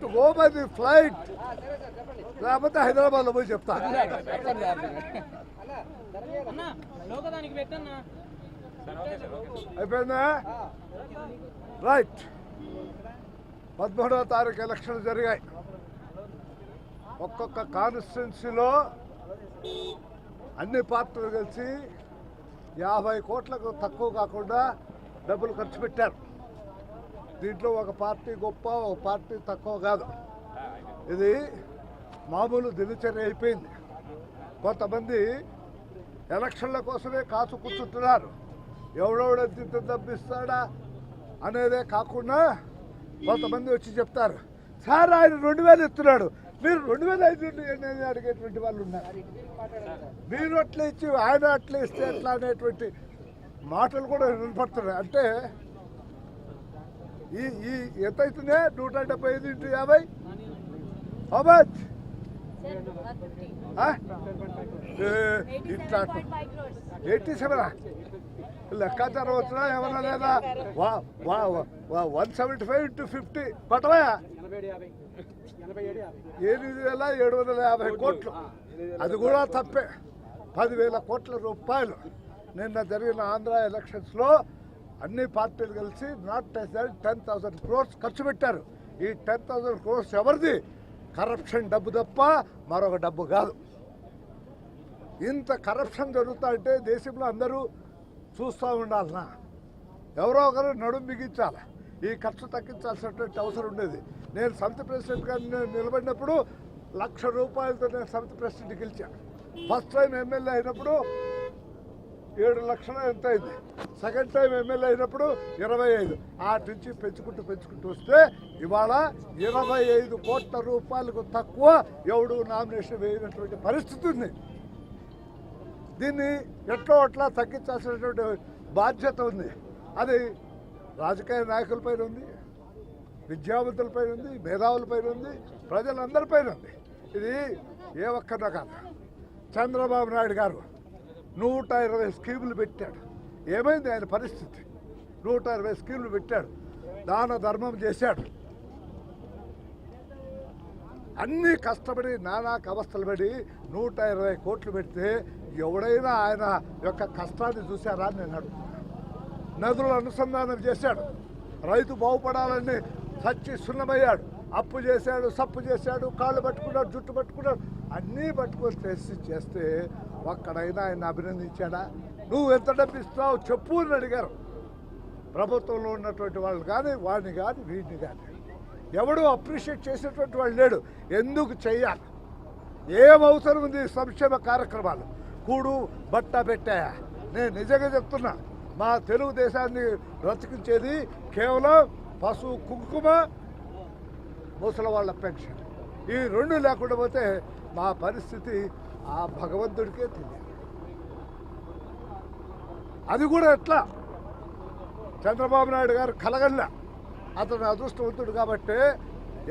To go by the flight లేకపోతే హైదరాబాద్లో పోయి చెప్తా. అయిపోయిందా? రైట్. 13వ తారీఖు ఎలక్షన్లు జరిగాయి. ఒక్కొక్క కాన్స్టిట్యున్సీలో అన్ని పార్టీలు కలిసి 50 కోట్లకు తక్కువ కాకుండా డబ్బులు ఖర్చు పెట్టారు. దీంట్లో ఒక పార్టీ గొప్ప, ఒక పార్టీ తక్కువ కాదు. ఇది మామూలు దినచర్య అయిపోయింది. కొంతమంది ఎలక్షన్ల కోసమే కాచు కూర్చుంటున్నారు. ఎవడెవడెంత డబ్బిస్తాడా అనేదే కాకుండా కొంతమంది వచ్చి చెప్తారు, సార్ ఆయన 2000 ఇస్తున్నాడు, మీరు 2005 అడిగేటువంటి వాళ్ళు ఉన్నారు. మీరు అట్లా ఇచ్చి ఆయన అట్లా ఇస్తే ఎట్లా అనేటువంటి మాటలు కూడా వినపడుతున్నాయి. అంటే ఈ ఎంత అవుతుందే? 175 into 50 how much? ఇట్లా 87 లెక్కాచారం వచ్చినా ఏమన్నా లేదా? 175 into 50 కొట్టవా? 8,750 కోట్లు. అది కూడా తప్పే. 10,000 కోట్ల రూపాయలు నిన్న జరిగిన ఆంధ్ర ఎలక్షన్స్లో అన్ని పార్టీలు కలిసి నాట్ లెస్ దాన్ 10,000 crores ఖర్చు పెట్టారు. ఈ 10,000 crores ఎవరిది? కరప్షన్ డబ్బు తప్ప మరొక డబ్బు కాదు. ఇంత కరప్షన్ జరుగుతుంటే దేశంలో అందరూ చూస్తూ ఉండాలన్నా ఎవరో ఒకరు నడుము బిగించాలి. ఈ ఖర్చు తగ్గించాల్సినటువంటి అవసరం ఉండేది. నేను సమితి ప్రెసిడెంట్గా నిలబడినప్పుడు 1,00,000 రూపాయలతో నేను సమితి ప్రెసిడెంట్ గెలిచాను. ఫస్ట్ టైం ఎమ్మెల్యే అయినప్పుడు 7 లక్షలు ఎంత అయింది. సెకండ్ టైం ఎమ్మెల్యే అయినప్పుడు 25. ఆటి నుంచి పెంచుకుంటూ వస్తే ఇవాళ 25 కోట్ల రూపాయలకు తక్కువ ఎవడు నామినేషన్ వేయనటువంటి పరిస్థితి ఉంది. దీన్ని ఎట్లా అట్లా తగ్గించాల్సినటువంటి బాధ్యత ఉంది. అది రాజకీయ నాయకులపైన ఉంది, విద్యావంతులపైన ఉంది, మేధావులపైన ఉంది, ప్రజలందరిపైన ఉంది. ఇది ఏ ఒక్కరిలో కాదు. చంద్రబాబు నాయుడు గారు 120 స్కీములు పెట్టాడు. ఏమైంది ఆయన పరిస్థితి? 120 స్కీములు పెట్టాడు, దాన ధర్మం చేశాడు. అన్నీ కష్టపడి నానాకు అవస్థలు పడి 120 కోట్లు పెడితే ఎవడైనా ఆయన యొక్క కష్టాన్ని చూశారా అని నేను అడుగుతున్నాను. నదుల అనుసంధానం చేశాడు, రైతు బాగుపడాలని చచ్చి సున్నమయ్యాడు. అప్పు చేశాడు, సప్పు చేశాడు, కాళ్ళు పట్టుకున్నాడు, జుట్టు పట్టుకున్నాడు, అన్నీ పట్టుకొని చేస్తే ఒక్కడైనా ఆయన అభినందించాడా? నువ్వు ఎంత డబ్బు ఇస్తావు చెప్పు అని అడిగారు. ప్రభుత్వంలో ఉన్నటువంటి వాళ్ళు కానీ వాడిని కానీ వీడిని కానీ ఎవడు అప్రిషియేట్ చేసేటువంటి వాళ్ళు లేడు. ఎందుకు చెయ్యాలి? ఏం అవసరం ఉంది? సంక్షేమ కార్యక్రమాలు కూడు బట్ట పెట్టాయా? నేను నిజంగా చెప్తున్నా, మా తెలుగుదేశాన్ని బ్రతికించేది కేవలం పశువు కుంకుమ, ముసలి వాళ్ళ పెన్షన్. ఈ 2 లేకుండా పోతే మా పరిస్థితి ఆ భగవంతుడికే తెలియదు. అది కూడా ఎట్లా? చంద్రబాబు నాయుడు గారు కలగల్లా. అతను అదృష్టవంతుడు కాబట్టి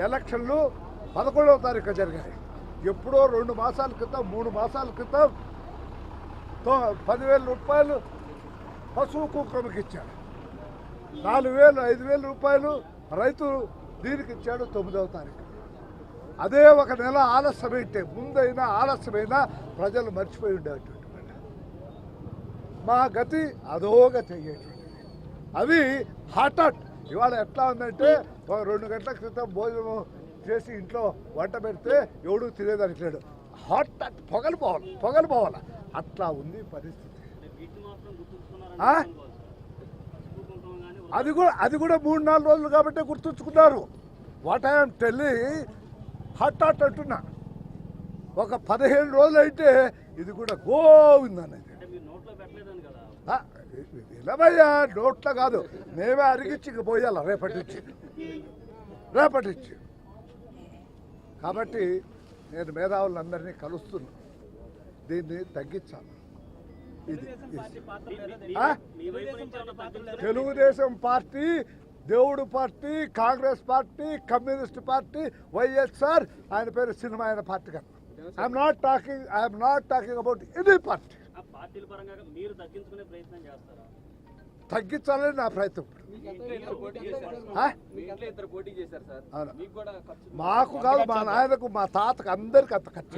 ఎలక్షన్లు 11వ తారీఖు జరిగాయి. ఎప్పుడో 2 మాసాల క్రితం 3 మాసాల క్రితం 10,000 రూపాయలు పశువు కుంకుమకి ఇచ్చాడు. 4,000 5,000 రూపాయలు రైతు దీనికి ఇచ్చాడు 9వ తారీఖు. అదే ఒక నెల ఆలస్యమైతే, ముందైనా ఆలస్యమైనా ప్రజలు మర్చిపోయి ఉండేటువంటి మా గతి అదో గతి అయ్యేటువంటిది. అవి హాట్ ఇవాళ ఎట్లా ఉందంటే 2 గంటల క్రితం భోజనం చేసి ఇంట్లో వంట పెడితే ఎవడు తినేదానికి లేడు. హాట్ పొగలు పోవాలి అట్లా ఉంది పరిస్థితి. అది కూడా 3-4 రోజులు కాబట్టి గుర్తుంచుకున్నారు. వాట్ ఐఎమ్ టెల్లింగ్, హాట్ అంటున్నా. ఒక 15 రోజులు అయితే ఇది కూడా గోవిందనేది. ఇలాభయ్యా నోట్లో కాదు, మేమే అరిగిచ్చి పోయాల రేపటి నుంచి. కాబట్టి నేను మేధావులందరినీ కలుస్తున్నా, దీన్ని తగ్గించాలి. ఇది తెలుగుదేశం పార్టీ, దేవుడు party, Congress party, communist party, YSR, ఆయన పేరు సినిమా ఆయన పార్టీ కాదు. I'm not talking about any party. తగ్గించాలని నా ప్రయత్నం. మాకు కాదు, మా నాయనకు, మా తాతకు, అందరికి అంత ఖర్చు.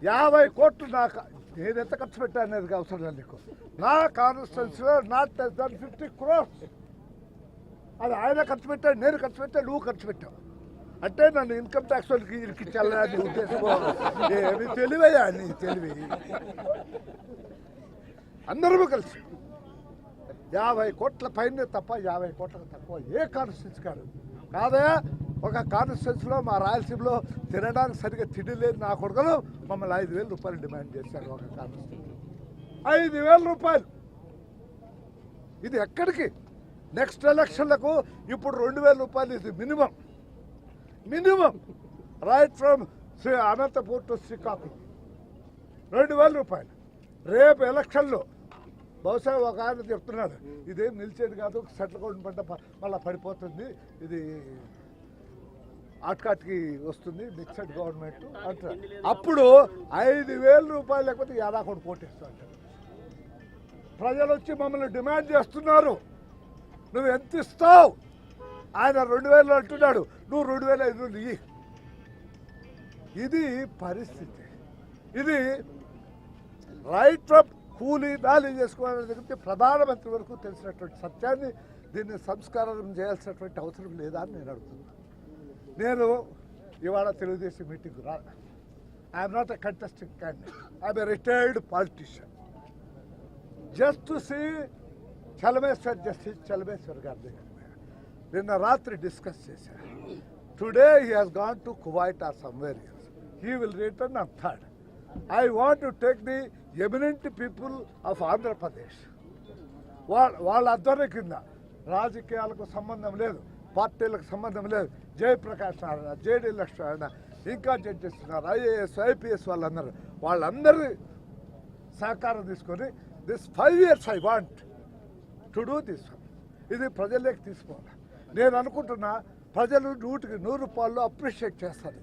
50 కోట్లు నాకు, నేను ఎంత ఖర్చు పెట్టాను అనేది అవసరం లేదు నీకు. నా కాన్స్టిట్యున్సీలో నాట్ లెస్ దాన్ 50 crores. అది ఆయన ఖర్చు పెట్టాడు, నేను ఖర్చు పెట్టాను, నువ్వు ఖర్చు పెట్టావు. అంటే నన్ను ఇన్కమ్ ట్యాక్స్ వాళ్ళకి ఇరికించాలని ఉద్దేశం. ఏమి తెలివయ్యా నీ తెలివి. అందరూ కలిసి 50 కోట్ల పైన తప్ప 50 కోట్లకు తక్కువ ఏ కాన్స్టిట్యున్సీ కాదు. కాదా ఒక కాన్స్టిట్యున్సీలో మా రాయలసీమలో తినడానికి సరిగ్గా తిండి లేదు నా కొడుకులు మమ్మల్ని 5,000 రూపాయలు డిమాండ్ చేశారు. ఒక కాన్స్టిట్యున్సీ 5,000 రూపాయలు. ఇది ఎక్కడికి? నెక్స్ట్ ఎలక్షన్లకు ఇప్పుడు 2,000 రూపాయలు. ఇది minimum right from Anantapur to Srikakulam 2,000 రూపాయలు. రేపు ఎలక్షన్లో బహుశా ఒక ఆయన చెప్తున్నాడు, ఇదేం నిలిచేది కాదు, సెటిల్ కౌంట్ పంట మళ్ళీ పడిపోతుంది, ఇది ఆటకాటికి వస్తుంది మిక్సడ్ గవర్నమెంట్ అంటారు. అప్పుడు 5,000 రూపాయలు లేకపోతే 50 కోట్లు కోటేస్తా అంటారు. ప్రజలు వచ్చి మమ్మల్ని డిమాండ్ చేస్తున్నారు, నువ్వు ఎంత ఇస్తావు? ఆయన 2,000 అంటున్నాడు, నువ్వు 2,500 ఇయ్యి. ఇది పరిస్థితి. ఇది రైట్ ఫ్రమ్ కూలీ నాలి చేసుకోవాలని దగ్గర ప్రధానమంత్రి వరకు తెలిసినటువంటి సత్యాన్ని దీన్ని సంస్కారం చేయాల్సినటువంటి అవసరం లేదా అని నేను అడుగుతున్నాను. నేను ఇవాళ తెలుగుదేశం మీటింగ్ రా. I'm not a contesting candidate, I'm a retired politician. Just to see justice Chalameswar గారి దగ్గర నిన్న రాత్రి డిస్కస్ చేశారు. Today he has gone to Kuwait or somewhere else. He will return on 3rd. I want to take the eminent people of Andhra Pradesh. వాళ్ళ ఆధ్వర్యం కింద రాజకీయాలకు సంబంధం లేదు, పార్టీలకు సంబంధం లేదు. జయప్రకాష్ నారాయణ, జేడీ లక్ష్మణ, ఇంకా జడ్జెస్ ఉన్నారు, IAS IPS వాళ్ళందరి సహకారం తీసుకొని this 5 years I want to do this one. ఇది ప్రజల్లోకి తీసుకోవాలి. నేను అనుకుంటున్నా ప్రజలు 100కి 100 అప్రిషియేట్ చేస్తారు.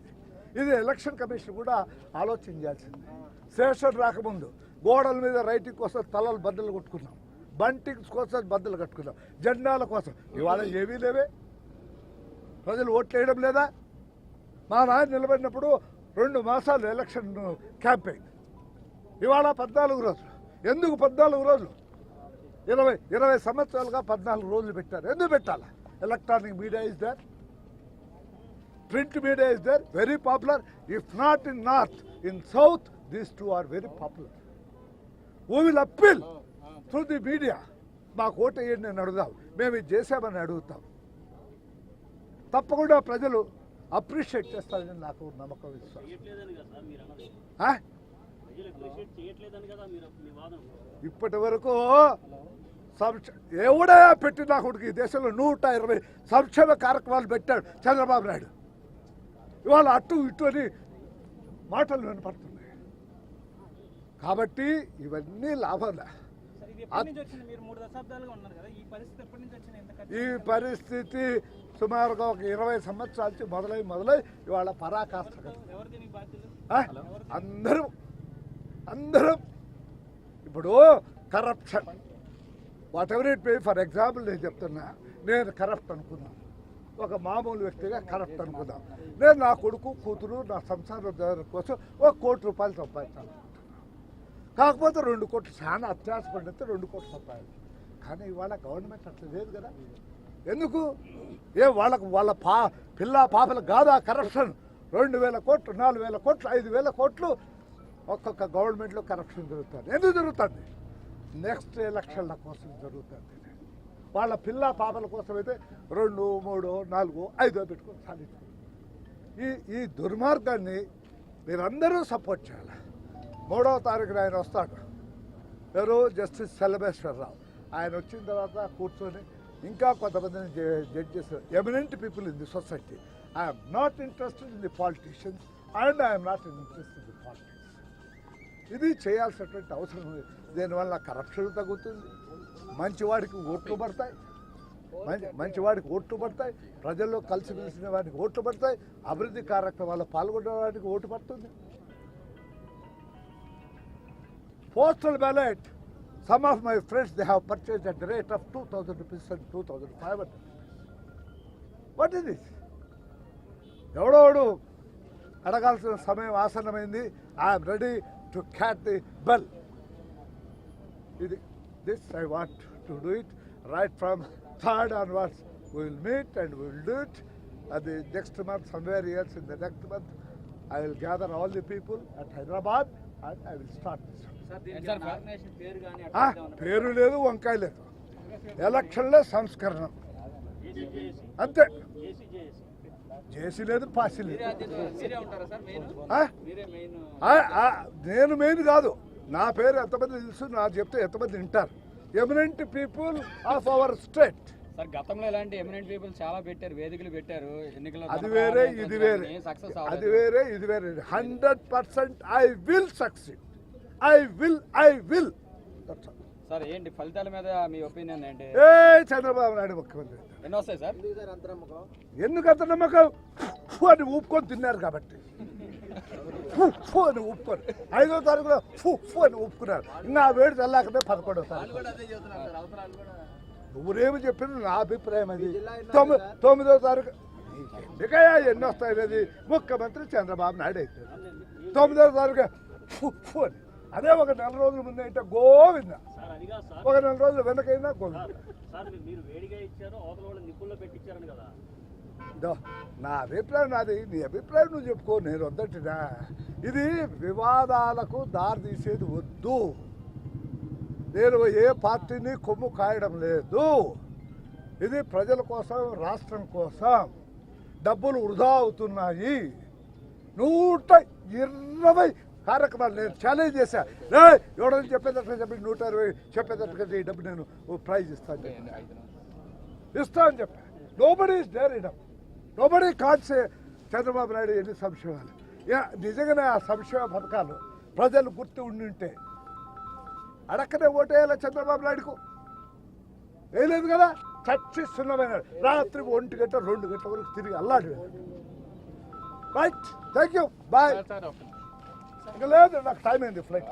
ఇది ఎలక్షన్ కమిషన్ కూడా ఆలోచన చేయాల్సింది. శేషన్ రాకముందు గోడల మీద రైటింగ్ కోసం తలలు బద్దలు కొట్టుకున్నాం, బంటింగ్స్ కోసం బద్దలు కట్టుకున్నాం, జెండాల కోసం. ఇవాళ ఏమీ లేవే. ప్రజలు ఓట్లు వేయడం లేదా? మా నాయన నిలబడినప్పుడు 2 మాసాలు ఎలక్షన్ క్యాంపెయిన్, ఇవాళ 14 రోజులు. ఎందుకు 14 రోజులు? 20 సంవత్సరాలుగా 14 రోజులు పెట్టారు. ఎందుకు పెట్టాలా? Electronic media is there, print media is there, very popular. If not in north, in south, these two are very popular. We will appeal through the media. మాకు ఓటు వేయండి అని అడుగుదాం, మేము ఇది చేసామని అడుగుతాం. తప్పకుండా ప్రజలు అప్రిషియేట్ చేస్తారని నాకు నమ్మకం, విశ్వాసం. ఇప్పటి వరకు ఎవడా పెట్టి నా కొడుకు ఈ దేశంలో 120 సంక్షేమ కార్యక్రమాలు పెట్టాడు చంద్రబాబు నాయుడు. ఇవాళ అటు ఇటు అని మాటలు వినపడుతున్నాయి. కాబట్టి ఇవన్నీ లాభాలే. ఈ పరిస్థితి సుమారుగా ఒక 20 సంవత్సరాల నుంచి మొదలై ఇవాళ పరాకాష్ఠ. అందరూ ఇప్పుడు corruption, what ever it may. For example నేను చెప్తున్నా, నేను కరప్ట్ అనుకున్నాను, ఒక మామూలు వ్యక్తిగా కరప్ట్ అనుకుందాం. నేను నా కొడుకు కూతురు నా సంసారం కోసం 1 కోటి రూపాయలు సంపాదించాలనుకుంటున్నాను. కాకపోతే 2 కోట్లు చాలా అత్యాసపడితే 2 కోట్లు సంపాదించాలి. కానీ ఇవాళ గవర్నమెంట్ అట్లా లేదు కదా. ఎందుకు? వాళ్ళ పిల్ల పాపలకు కాదు ఆ కరప్షన్. 2,000 కోట్లు, 4,000 కోట్లు, 5,000 కోట్లు ఒక్కొక్క గవర్నమెంట్లో కరప్షన్ జరుగుతుంది. ఎందుకు జరుగుతుంది? నెక్స్ట్ ఎలక్షన్ల కోసం జరుగుతుంది. వాళ్ళ పిల్ల పాపల కోసం అయితే 2, 3, 4, 5 పెట్టుకొని సాధించారు. ఈ దుర్మార్గాన్ని మీరందరూ సపోర్ట్ చేయాలి. 3వ తారీఖున ఆయన వస్తాడు, ఎవరు? జస్టిస్ చలమేశ్వరరావు. ఆయన వచ్చిన తర్వాత కూర్చొని ఇంకా కొంతమందిని judges, eminent people in the society. I'm not interested in the politicians and I'm not interested in the politics. ఇది చేయాల్సినటువంటి అవసరం ఉంది. దీనివల్ల కరప్షన్ తగ్గుతుంది, మంచివాడికి ఓట్లు పడతాయి, ప్రజల్లో కలిసి మెలిసిన వాడికి ఓట్లు పడతాయి, అభివృద్ధి కార్యక్రమాల్లో పాల్గొనే వాడికి ఓటు పడుతుంది. Postal ballot Some of my friends, they have purchased at the rate of 2,000 rupees and 2,500 rupees. What is this? ఎవడోడు అడగాల్సిన సమయం ఆసన్నమైంది. I'm ready to catch the bell. This I want to do it right from 3rd onwards. We will meet and we will do it. And the next month, somewhere else in the next month, I will gather all the people at Hyderabad and I will start this. పేరు లేదు, వంకాయ లేదు. ఎలక్షన్లో సంస్కరణ అంతే. జేసీ లేదు, పాసి లేదు. నేను మెయిన్ కాదు. నా పేరు ఎంతమంది తెలుసు, నా చెప్తే ఎంతమంది వింటారు. Eminent people of our state. Sir గతంలో ఇలాంటి ఎమినెంట్ పీపుల్ చాలా పెట్టారు, వేదికలు పెట్టారు ఎన్నికల్లో. అది వేరే, ఇది వేరే. అది వేరే, ఇది వేరే. 100% I will succeed. I will. Sir ఏంటి ఫలితాల మీద మీ ఒపీనియన్ ఏంటి? చంద్రబాబు నాయుడు ముఖ్యమంత్రి. ఎన్ని వస్తాయి సార్? ఎందుకు అంత నమ్మకం? అని ఊపుకొని తిన్నారు కాబట్టి. అని ఊపుకొని 5వ తారీఖులో అని ఊపుకున్నారు. ఇంకా వేడి చల్లాకనే 11వ తారీఖు. నువ్వురేమి చెప్పింది నా అభిప్రాయం. అది 9వ తారీఖు ఎందుకయ్యా ఎన్ని వస్తాయి? ముఖ్యమంత్రి చంద్రబాబు నాయుడు అయితే 9వ తారీఖు అని. అదే ఒక 4 రోజుల ముందు అయితే గోవింద, ఒక 4 రోజులు వెనకైనా గోవింద. నా అభిప్రాయం నాది, నీ అభిప్రాయం నువ్వు చెప్పుకో. నేను వద్దటినా. ఇది వివాదాలకు దారి తీసేది వద్దు. నేను ఏ పార్టీని కొమ్ము కాయడం లేదు. ఇది ప్రజల కోసం, రాష్ట్రం కోసం. డబ్బులు వృధా అవుతున్నాయి. 120 కార్యక్రమాలు నేను ఛాలెంజ్ చేశా. ఎవడని చెప్పేటట్టుగా చెప్పి 120 చెప్పేటట్టుగా ఈ డబ్బు నేను ప్రైజ్ ఇస్తాను అని చెప్పా. Nobody is there enough. Nobody can't say Chandrababu Naidu ఎన్ని సంక్షేమాలు. నిజంగానే ఆ సంక్షేమ పథకాలు ప్రజలు గుర్తు ఉండింటే అడక్కనే ఓటేయాల చంద్రబాబు నాయుడుకు. వేయలేదు కదా. చచ్చి సున్నమైన రాత్రి 1 గంట 2 గంటల వరకు తిరిగి అల్లాడి. Right, thank you, bye. ఇంకా లేదు, నాకు టైం అయింది ఫ్లైట్.